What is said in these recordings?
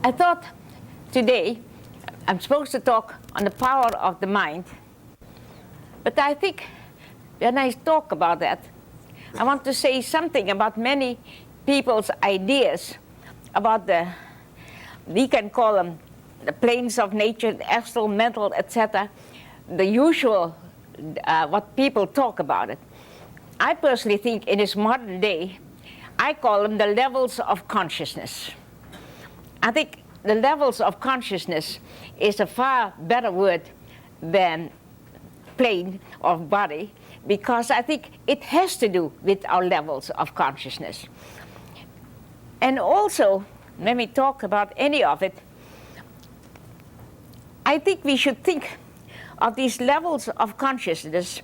I thought today I'm supposed to talk on the power of the mind, but I think when I talk about that, I want to say something about many people's ideas about we can call them the planes of nature, the astral, mental, etc., the usual, what people talk about it. I personally think in this modern day, I call them the levels of consciousness. I think the levels of consciousness is a far better word than plane of body, because I think it has to do with our levels of consciousness. And also, when we talk about any of it, I think we should think of these levels of consciousness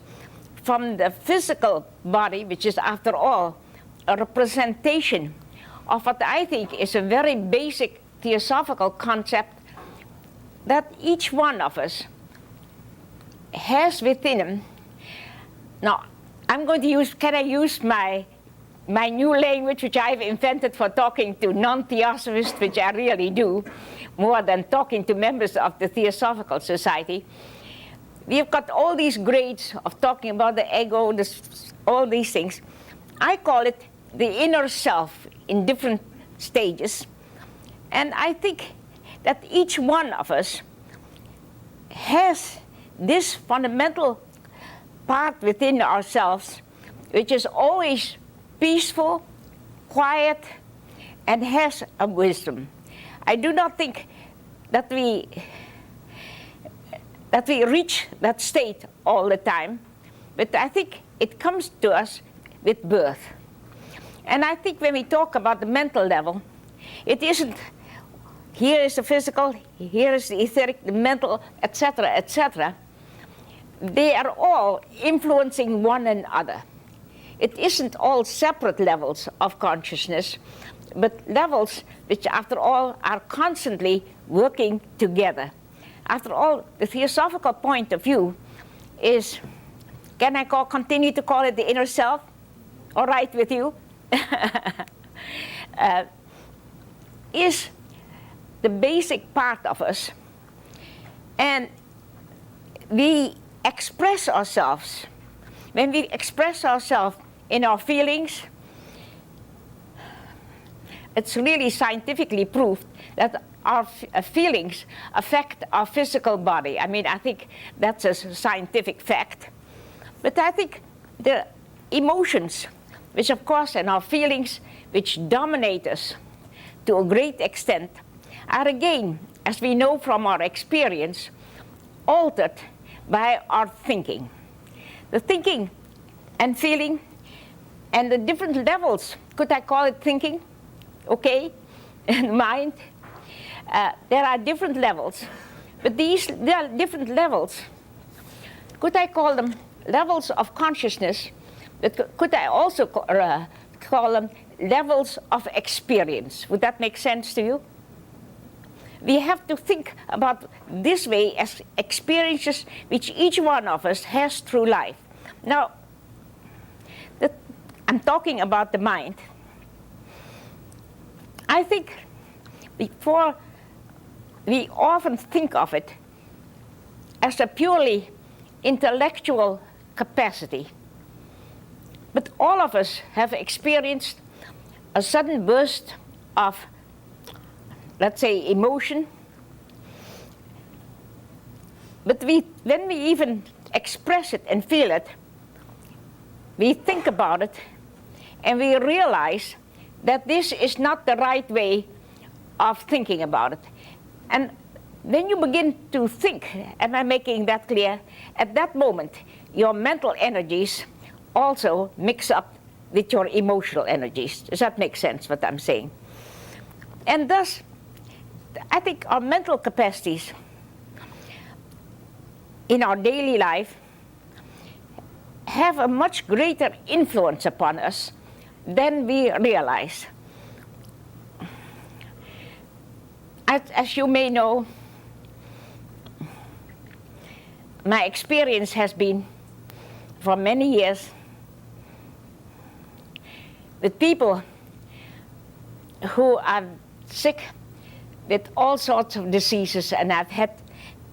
from the physical body, which is, after all, a representation of what I think is a very basic theosophical concept that each one of us has within him. Now, I'm going to use, can I use my new language, which I've invented for talking to non-theosophists, which I really do, more than talking to members of the Theosophical Society. We've got all these grades of talking about the ego, all these things. I call it the inner self in different stages. And I think that each one of us has this fundamental part within ourselves, which is always peaceful, quiet, and has a wisdom. I do not think that we reach that state all the time, but I think it comes to us with birth. And I think when we talk about the mental level, it isn't here is the physical, here is the etheric, the mental, etc., etc. They are all influencing one another. It isn't all separate levels of consciousness, but levels which, after all, are constantly working together. After all, the theosophical point of view is, can I continue to call it the inner self? All right with you? Is the basic part of us. And we express ourselves. When we express ourselves in our feelings, it's really scientifically proved that our feelings affect our physical body. I mean, I think that's a scientific fact. But I think the emotions, which of course, and our feelings, which dominate us to a great extent, are again, as we know from our experience, altered by our thinking. The thinking and feeling and the different levels, could I call it thinking? Okay, and mind. There are different levels, but there are different levels. Could I call them levels of consciousness? But could I also call them levels of experience? Would that make sense to you? We have to think about this way as experiences which each one of us has through life. Now, I'm talking about the mind. I think before we often think of it as a purely intellectual capacity. But all of us have experienced a sudden burst of, let's say, emotion. But when we even express it and feel it, we think about it and we realize that this is not the right way of thinking about it. And when you begin to think, am I making that clear? At that moment, your mental energies also mix up with your emotional energies. Does that make sense, what I'm saying? And thus, I think our mental capacities in our daily life have a much greater influence upon us than we realize. As you may know, my experience has been for many years with people who are sick with all sorts of diseases, and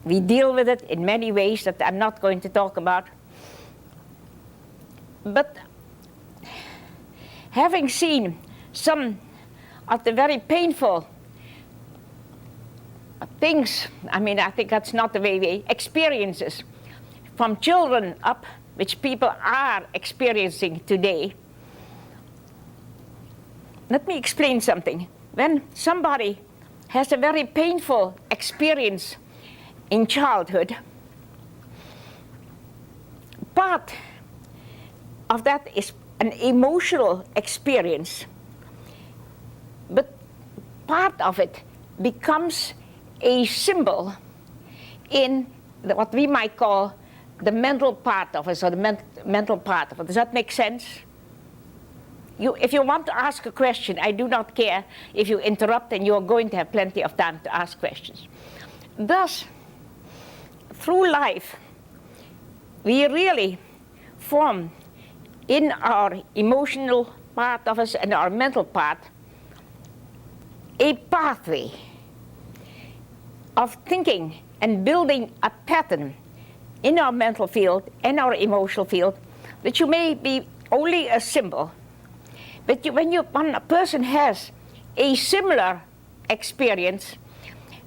we deal with it in many ways that I'm not going to talk about. But having seen some of the very painful things, I mean, I think that's not the way we experiences from children up, which people are experiencing today. Let me explain something. When somebody has a very painful experience in childhood, part of that is an emotional experience, but part of it becomes a symbol in what we might call the mental part of us, or the mental part of it. Does that make sense? If you want to ask a question, I do not care if you interrupt, and you are going to have plenty of time to ask questions. Thus, through life, we really form in our emotional part of us and our mental part a pathway of thinking and building a pattern in our mental field and our emotional field, which you may be only a symbol. But when a person has a similar experience,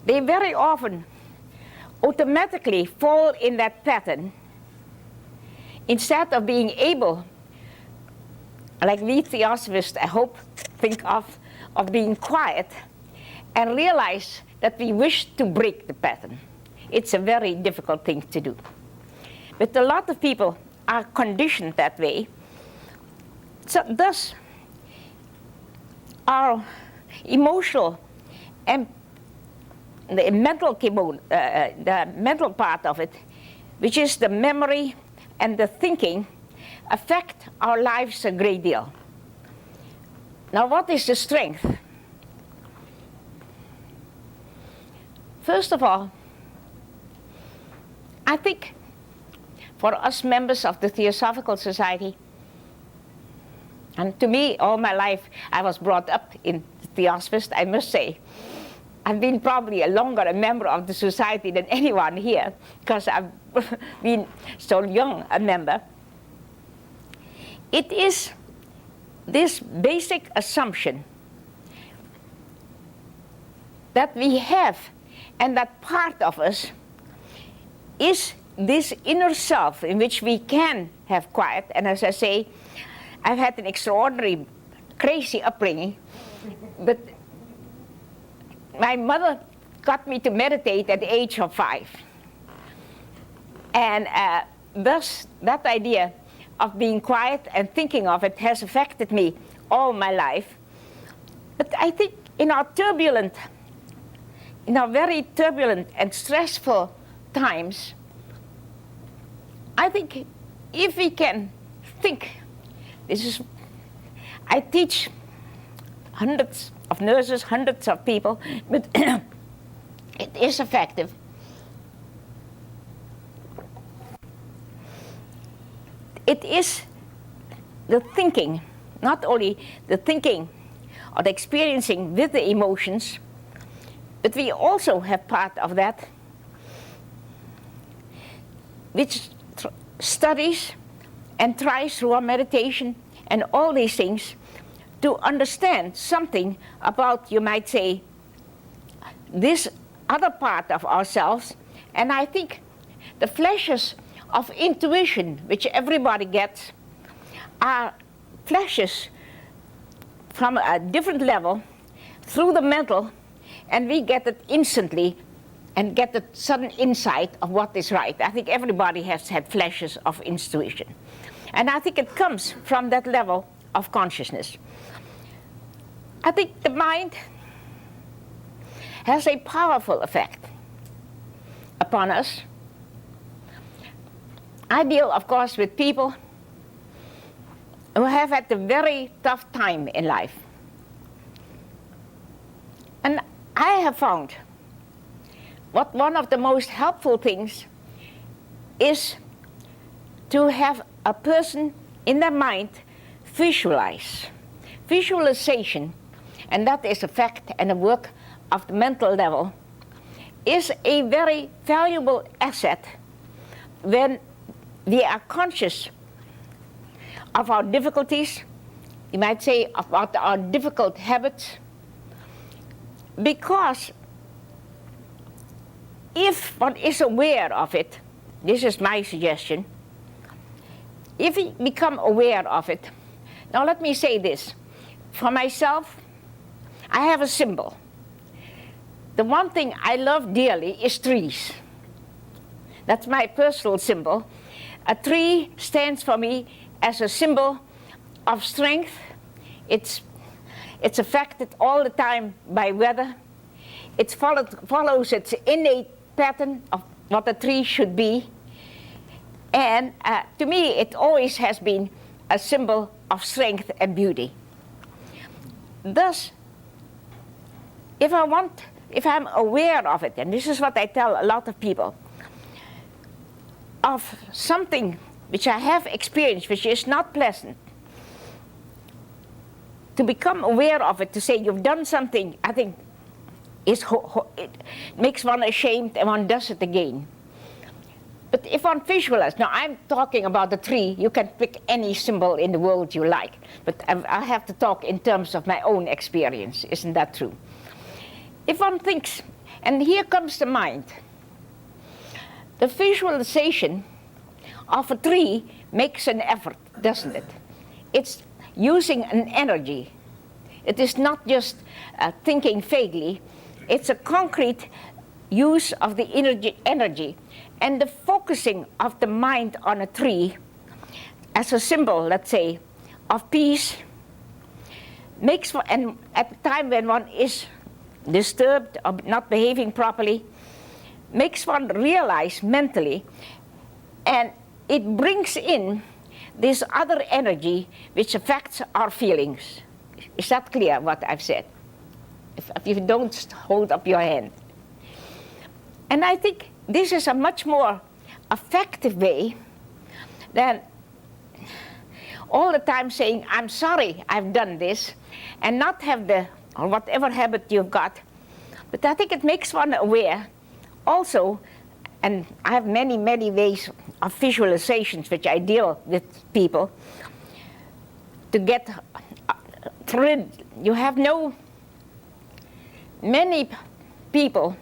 they very often automatically fall in that pattern instead of being able, like we Theosophists, I hope, think of being quiet and realize that we wish to break the pattern. It's a very difficult thing to do. But a lot of people are conditioned that way. So thus, our emotional and the mental part of it, which is the memory and the thinking, affect our lives a great deal. Now, what is the strength? First of all, I think for us members of the Theosophical Society, and to me, all my life, I was brought up in Theosophist, I must say. I've been probably a member of the society than anyone here, because I've been so young a member. It is this basic assumption that we have, and that part of us is this inner self in which we can have quiet. And as I say, I've had an extraordinary, crazy upbringing, but my mother got me to meditate at the age of 5. And thus, that idea of being quiet and thinking of it has affected me all my life. But I think in our very turbulent and stressful times, I think if we can think, I teach hundreds of nurses, hundreds of people, but it is effective. It is the thinking, not only the thinking or the experiencing with the emotions, but we also have part of that which studies and tries through our meditation and all these things to understand something about, you might say, this other part of ourselves. And I think the flashes of intuition, which everybody gets, are flashes from a different level through the mental, and we get it instantly and get the sudden insight of what is right. I think everybody has had flashes of intuition. And I think it comes from that level of consciousness. I think the mind has a powerful effect upon us. I deal, of course, with people who have had a very tough time in life. And I have found what one of the most helpful things is to have a person in their mind visualize. Visualization and that is a fact and a work of the mental level, is a very valuable asset when we are conscious of our difficulties, you might say about our difficult habits, because if one is aware of it, this is my suggestion, if we become aware of it. Now let me say this, for myself, I have a symbol. The one thing I love dearly is trees. That's my personal symbol. A tree stands for me as a symbol of strength. It's affected all the time by weather. It follows its innate pattern of what a tree should be. And to me, it always has been a symbol of strength and beauty. Thus, if I'm aware of it, and this is what I tell a lot of people, of something which I have experienced which is not pleasant, to become aware of it, to say you've done something, I think it makes one ashamed and one does it again. But if one visualizes, now I'm talking about the tree, you can pick any symbol in the world you like, but I have to talk in terms of my own experience, isn't that true? If one thinks, and here comes the mind, the visualization of a tree makes an effort, doesn't it? It's using an energy. It is not just thinking vaguely, it's a concrete use of the energy. And the focusing of the mind on a tree as a symbol, let's say, of peace, makes, and at the time when one is disturbed or not behaving properly, makes one realize mentally, and it brings in this other energy which affects our feelings. Is that clear what I've said? If you don't, hold up your hand. And I think this is a much more effective way than all the time saying, I'm sorry I've done this, and not have the, or whatever habit you've got. But I think it makes one aware also, and I have many, many ways of visualizations which I deal with people to get through. You have many people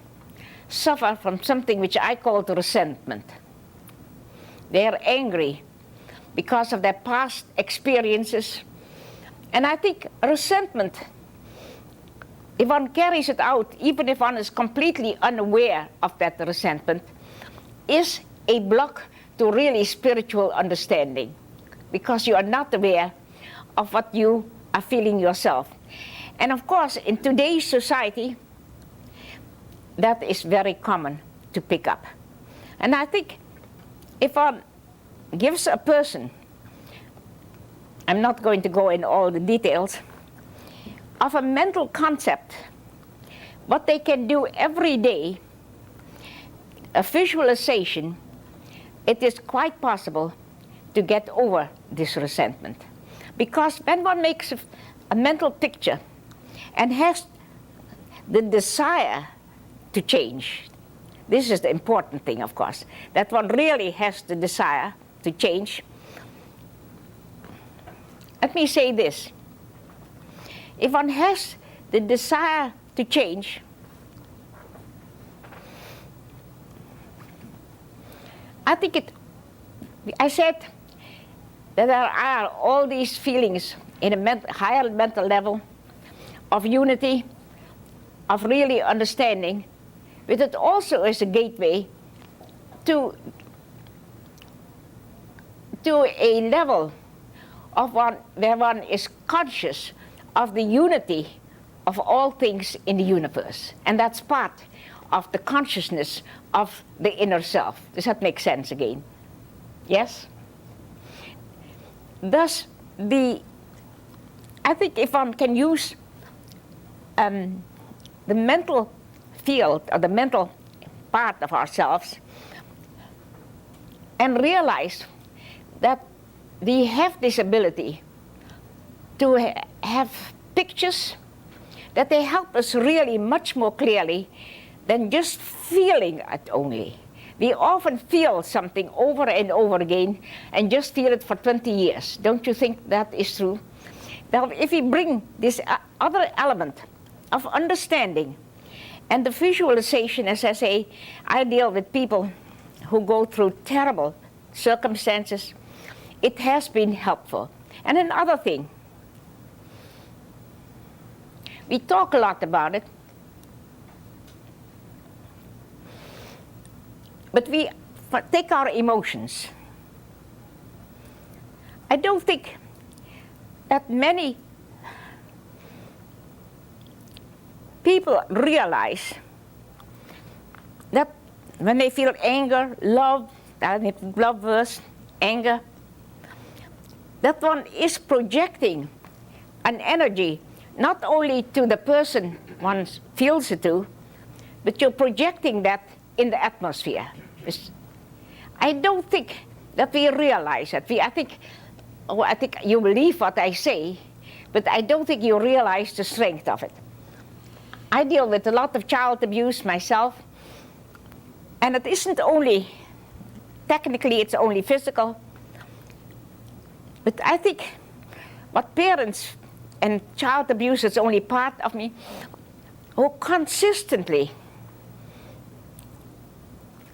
suffer from something which I call the resentment. They are angry because of their past experiences. And I think resentment, if one carries it out, even if one is completely unaware of that resentment, is a block to really spiritual understanding, because you are not aware of what you are feeling yourself. And of course, in today's society, that is very common to pick up. And I think if one gives a person, I'm not going to go in all the details, of a mental concept, what they can do every day, a visualization, it is quite possible to get over this resentment. Because when one makes a mental picture and has the desire to change, this is the important thing, of course, that one really has the desire to change. Let me say this. If one has the desire to change, I think I said that there are all these feelings in a higher mental level of unity, of really understanding, but it also is a gateway to a level of where one is conscious of the unity of all things in the universe. And that's part of the consciousness of the inner self. Does that make sense again? Yes? Thus, I think if one can use the mental field, or the mental part of ourselves, and realize that we have this ability to have pictures that they help us really much more clearly than just feeling it only. We often feel something over and over again and just feel it for 20 years. Don't you think that is true? Now, if we bring this other element of understanding and the visualization, as I say, I deal with people who go through terrible circumstances. It has been helpful. And another thing, we talk a lot about it, but we take our emotions. I don't think that many people realize that when they feel anger, love, love versus anger, that one is projecting an energy not only to the person one feels it to, but you're projecting that in the atmosphere. I don't think that we realize that. I think you believe what I say, but I don't think you realize the strength of it. I deal with a lot of child abuse myself, and it isn't only, technically it's only physical, but I think what parents and child abuse is only part of me, who consistently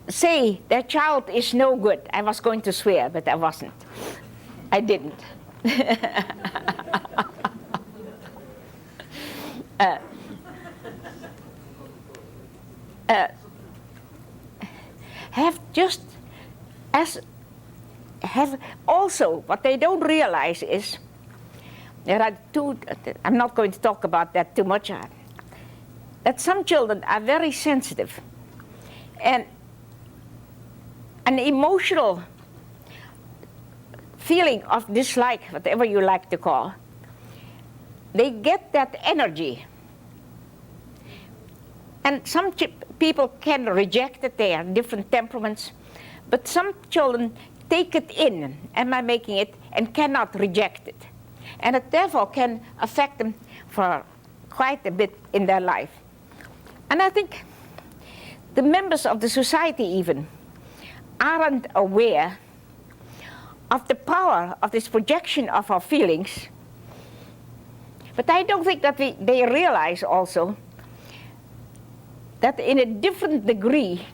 say their child is no good. I was going to swear, but I wasn't. I didn't. Have also, what they don't realize is, there are two, I'm not going to talk about that too much, that some children are very sensitive, and an emotional feeling of dislike, whatever you like to call, they get that energy. And some people can reject it, they are different temperaments, but some children take it in, am I making it, and cannot reject it. And it therefore can affect them for quite a bit in their life. And I think the members of the society even aren't aware of the power of this projection of our feelings. But I don't think that they realize also that in a different degree,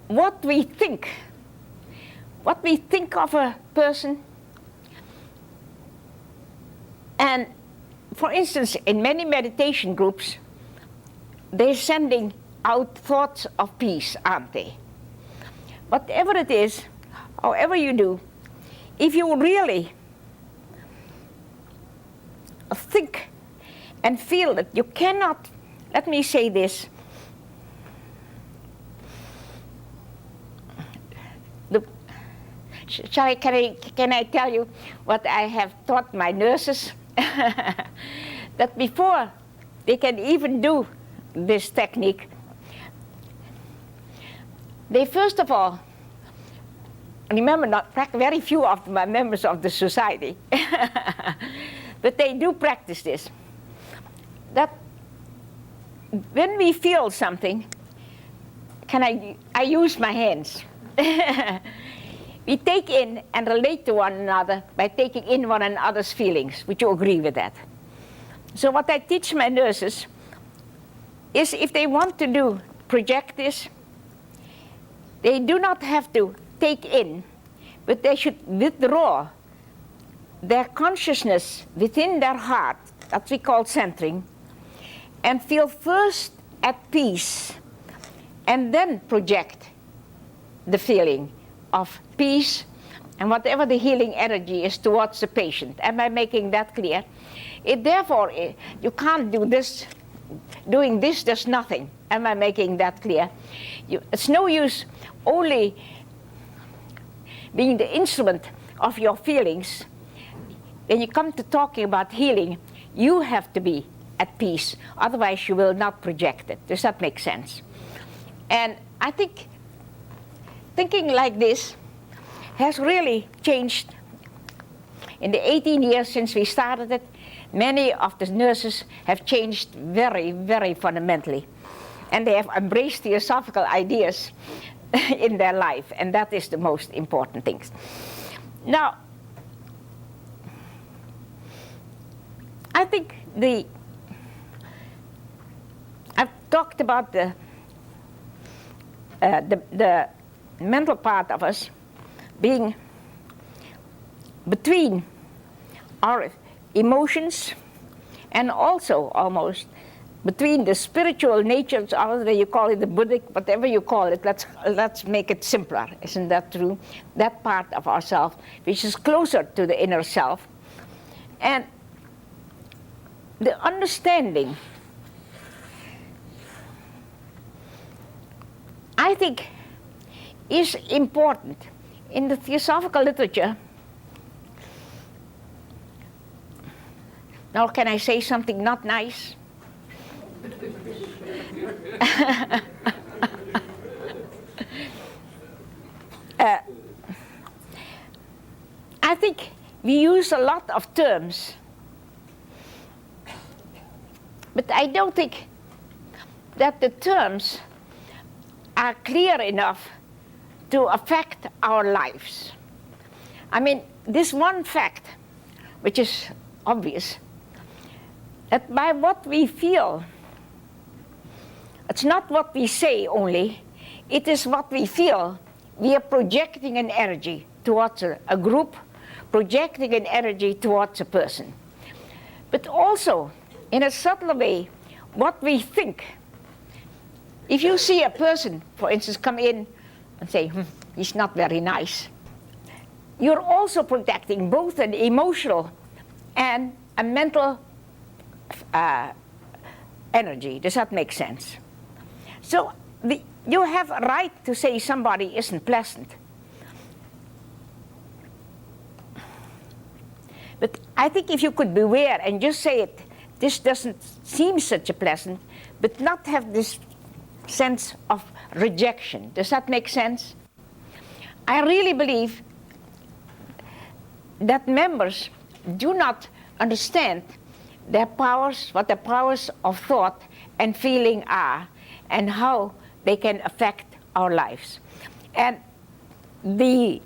what we think of a person, and for instance, in many meditation groups, they're sending out thoughts of peace, aren't they? Whatever it is, however you do, if you really think and feel that you cannot, let me say this, can I tell you what I have taught my nurses? That before they can even do this technique, they first of all, remember, very few of them are members of the society, but they do practice this, that when we feel something, I use my hands. We take in and relate to one another by taking in one another's feelings. Would you agree with that? So what I teach my nurses is, if they want to project this, they do not have to take in, but they should withdraw their consciousness within their heart, that we call centering, and feel first at peace, and then project the feeling of peace and whatever the healing energy is towards the patient. Am I making that clear? Therefore, you can't do this. Doing this does nothing. Am I making that clear? It's no use only being the instrument of your feelings. When you come to talking about healing, you have to be at peace. Otherwise, you will not project it. Does that make sense? And I think thinking like this has really changed in the 18 years since we started it. many of the nurses have changed very, very fundamentally. And they have embraced theosophical ideas in their life, and that is the most important thing. Now, I think I've talked about the mental part of us being between our emotions and also almost between the spiritual natures, or whether you call it the Buddhic, whatever you call it, let's make it simpler. Isn't that true? That part of ourselves, which is closer to the inner self. And the understanding, I think, is important. In the theosophical literature, now can I say something not nice? I think we use a lot of terms, but I don't think that the terms are clear enough to affect our lives. I mean, this one fact, which is obvious, that by what we feel, it's not what we say only, it is what we feel. We are projecting an energy towards a group, projecting an energy towards a person. But also, in a subtle way, what we think. If you see a person, for instance, come in and say, he's not very nice, you're also projecting both an emotional and a mental energy. Does that make sense? So you have a right to say somebody isn't pleasant. But I think if you could beware and just say it, this doesn't seem such a pleasant, but not have this sense of rejection. Does that make sense? I really believe that members do not understand their powers, what the powers of thought and feeling are, and how they can affect our lives. And the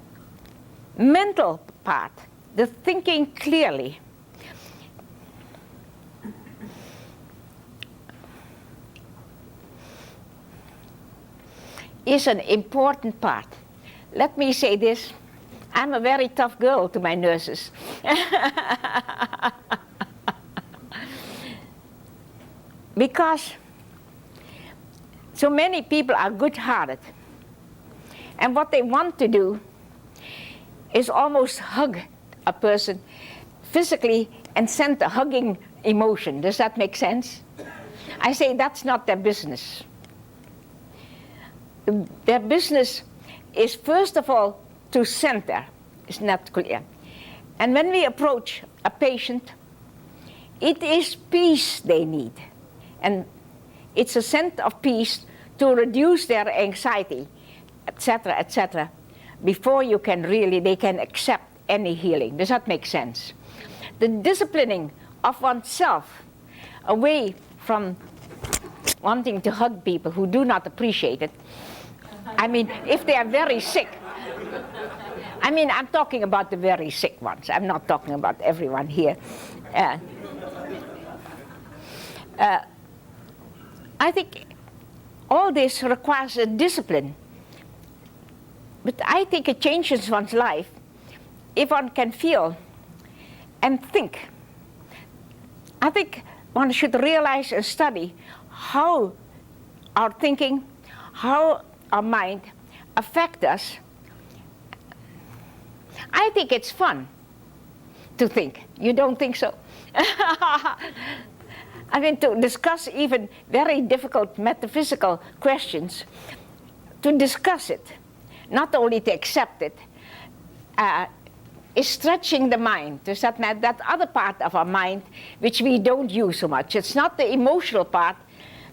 mental part, the thinking clearly, is an important part. Let me say this, I'm a very tough girl to my nurses. Because so many people are good-hearted, and what they want to do is almost hug a person physically and send a hugging emotion. Does that make sense? I say that's not their business. Their business is, first of all, to center. Isn't that clear? And when we approach a patient, it is peace they need. And it's a sense of peace to reduce their anxiety, etc., before you can really, they can accept any healing. Does that make sense? The disciplining of oneself away from wanting to hug people who do not appreciate it. I mean, if they are very sick, I mean, I'm talking about the very sick ones. I'm not talking about everyone here. I think all this requires a discipline. But I think it changes one's life if one can feel and think. I think one should realize and study how our thinking, how our mind affect us. I think it's fun to think. You don't think so? I mean, to discuss even very difficult metaphysical questions, to discuss it, not only to accept it, is stretching the mind to that other part of our mind which we don't use so much. It's not the emotional part,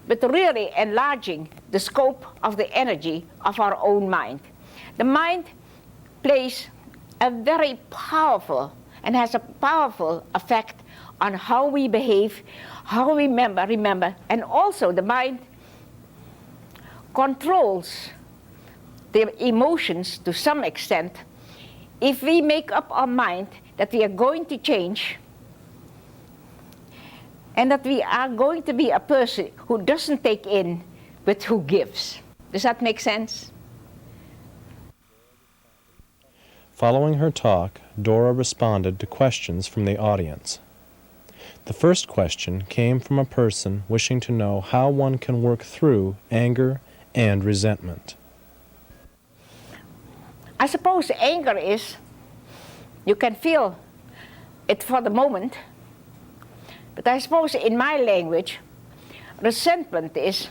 but really enlarging the scope of the energy of our own mind. The mind plays a very powerful and has a powerful effect on how we behave, how we remember, and also the mind controls the emotions to some extent. If we make up our mind that we are going to change and that we are going to be a person who doesn't take in, but who gives. Does that make sense? Following her talk, Dora responded to questions from the audience. The first question came from a person wishing to know how one can work through anger and resentment. I suppose anger is, you can feel it for the moment, but I suppose in my language, resentment is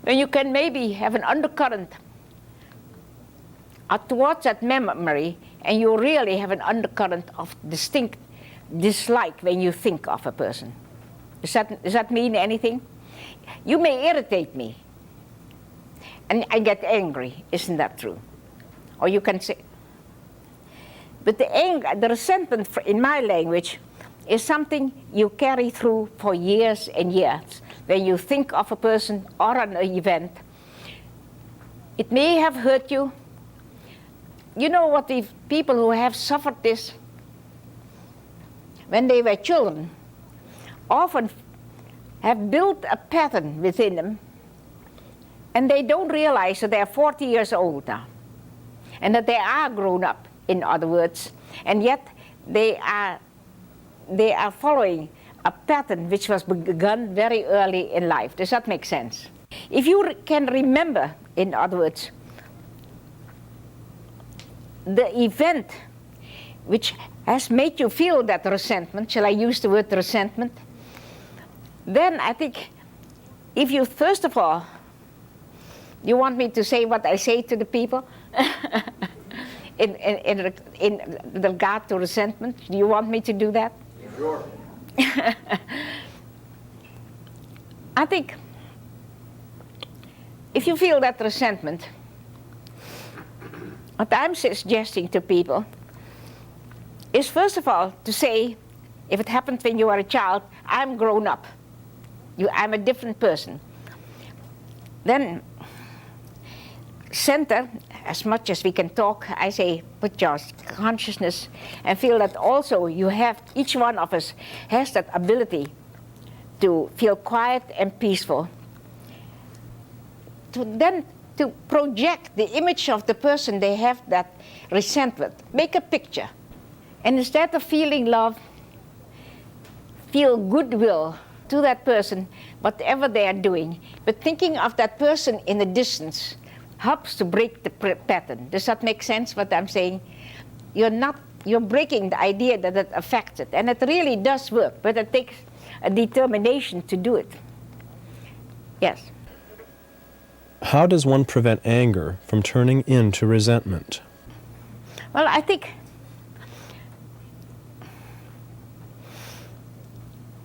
when you can maybe have an undercurrent towards that memory, and you really have an undercurrent of distinct dislike when you think of a person. Does that mean anything? You may irritate me, and I get angry. Isn't that true? Or you can say, but the anger, the resentment in my language is something you carry through for years and years. When you think of a person or an event, it may have hurt you. You know what, the people who have suffered this when they were children often have built a pattern within them, and they don't realize that they're 40 years old now, and that they are grown up, in other words, and yet they are following a pattern which was begun very early in life. Does that make sense? If you can remember, in other words, the event which has made you feel that resentment, shall I use the word resentment? Then I think if you, first of all, you want me to say what I say to the people in regard to resentment? Do you want me to do that? Sure. I think if you feel that resentment, what I'm suggesting to people is, first of all, to say, if it happened when you were a child, I'm grown up. I'm a different person. Then center, as much as we can talk, I say, put your consciousness and feel that also you have, each one of us has that ability to feel quiet and peaceful. To project the image of the person they have that resentment. Make a picture. And instead of feeling love, feel goodwill to that person, whatever they are doing. But thinking of that person in the distance helps to break the pattern. Does that make sense, what I'm saying? You're breaking the idea that it affects it. And it really does work, but it takes a determination to do it. Yes. How does one prevent anger from turning into resentment? Well, I think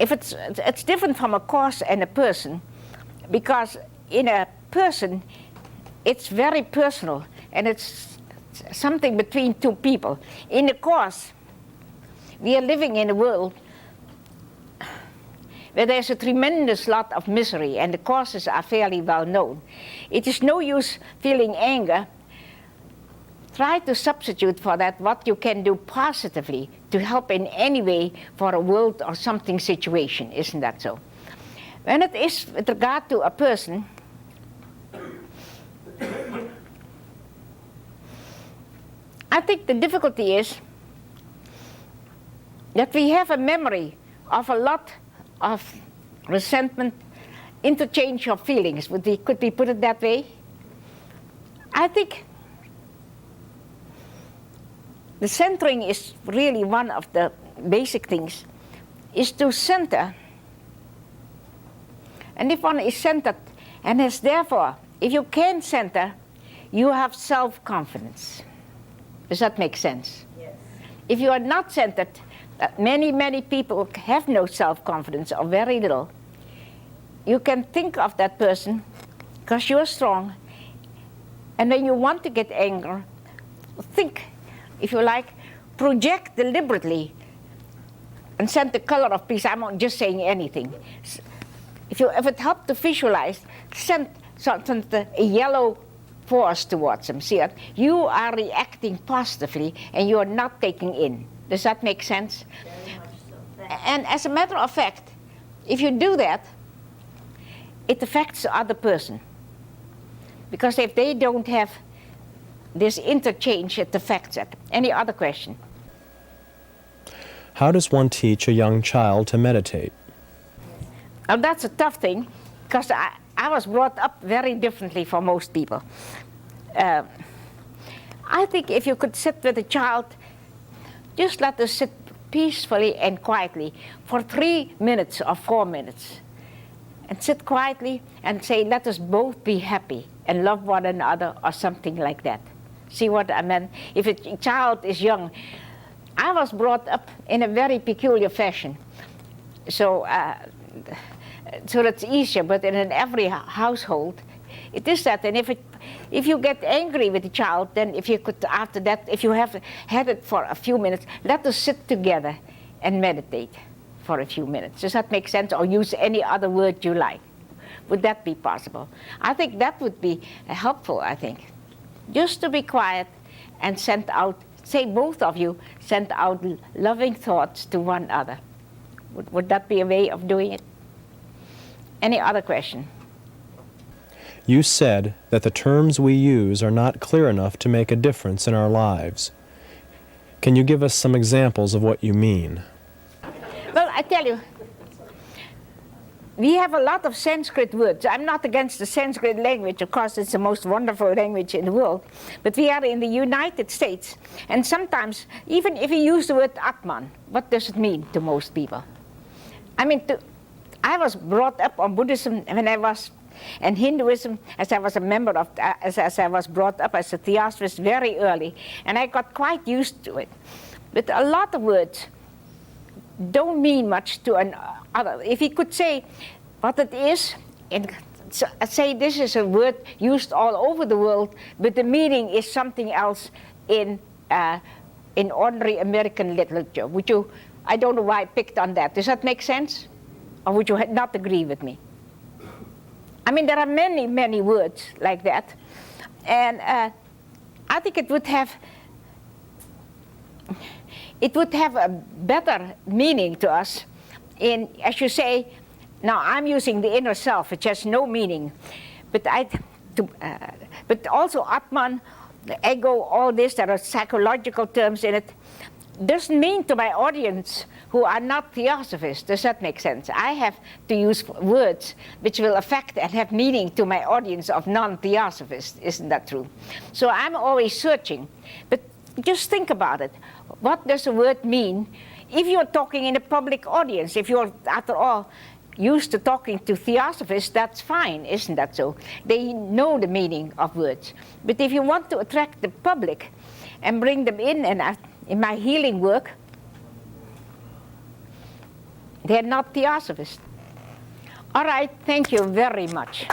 if it's different from a cause and a person, because in a person, it's very personal, and it's something between two people. In a cause, we are living in a world where there's a tremendous lot of misery, and the causes are fairly well known. It is no use feeling anger. Try to substitute for that what you can do positively to help in any way for a world or something situation. Isn't that so? When it is with regard to a person, I think the difficulty is that we have a memory of a lot of resentment, interchange of feelings. Could we put it that way? I think the centering is really one of the basic things, is to center. And if one is centered, and is therefore, if you can center, you have self-confidence. Does that make sense? Yes. If you are not centered, many people have no self-confidence or very little. You can think of that person because you're strong, and when you want to get anger, think, if you like, project deliberately and send the color of peace. I'm not just saying anything. If it helped to visualize, send something, a yellow force towards them. See it? You are reacting positively, and you are not taking in. Does that make sense? Very much so. And as a matter of fact, if you do that, it affects the other person. Because if they don't have this interchange, it affects it. Any other question? How does one teach a young child to meditate? Now that's a tough thing, because I was brought up very differently from most people. I think if you could sit with a child, just let us sit peacefully and quietly for 3 minutes or 4 minutes. And sit quietly and say, let us both be happy and love one another, or something like that. See what I mean? If a child is young, I was brought up in a very peculiar fashion. So that's easier, but in every household, it is that. And if you get angry with the child, then if you could, after that, if you have had it for a few minutes, let us sit together and meditate for a few minutes. Does that make sense? Or use any other word you like. Would that be possible? I think that would be helpful, I think. Just to be quiet and send out, say both of you, send out loving thoughts to one another. Would that be a way of doing it? Any other question? You said that the terms we use are not clear enough to make a difference in our lives. Can you give us some examples of what you mean? Well, I tell you, we have a lot of Sanskrit words. I'm not against the Sanskrit language. Of course, it's the most wonderful language in the world. But we are in the United States. And sometimes, even if you use the word Atman, what does it mean to most people? I mean, I was brought up on Buddhism and Hinduism, as I was a member of, as I was brought up as a Theosophist very early. And I got quite used to it. But a lot of words don't mean much to another. If he could say what it is, and say this is a word used all over the world, but the meaning is something else in ordinary American literature. Would you? I don't know why I picked on that. Does that make sense? Or would you not agree with me? I mean, there are many, many words like that. And I think it would have a better meaning to us in, as you say, now I'm using the inner self, which has no meaning. But also Atman, the ego, all this, there are psychological terms in it, doesn't mean to my audience who are not Theosophists. Does that make sense? I have to use words which will affect and have meaning to my audience of non-Theosophists. Isn't that true? So I'm always searching. But just think about it. What does a word mean if you're talking in a public audience? If you're, after all, used to talking to Theosophists, that's fine, isn't that so? They know the meaning of words. But if you want to attract the public and bring them in my healing work, they're not Theosophists. All right, thank you very much.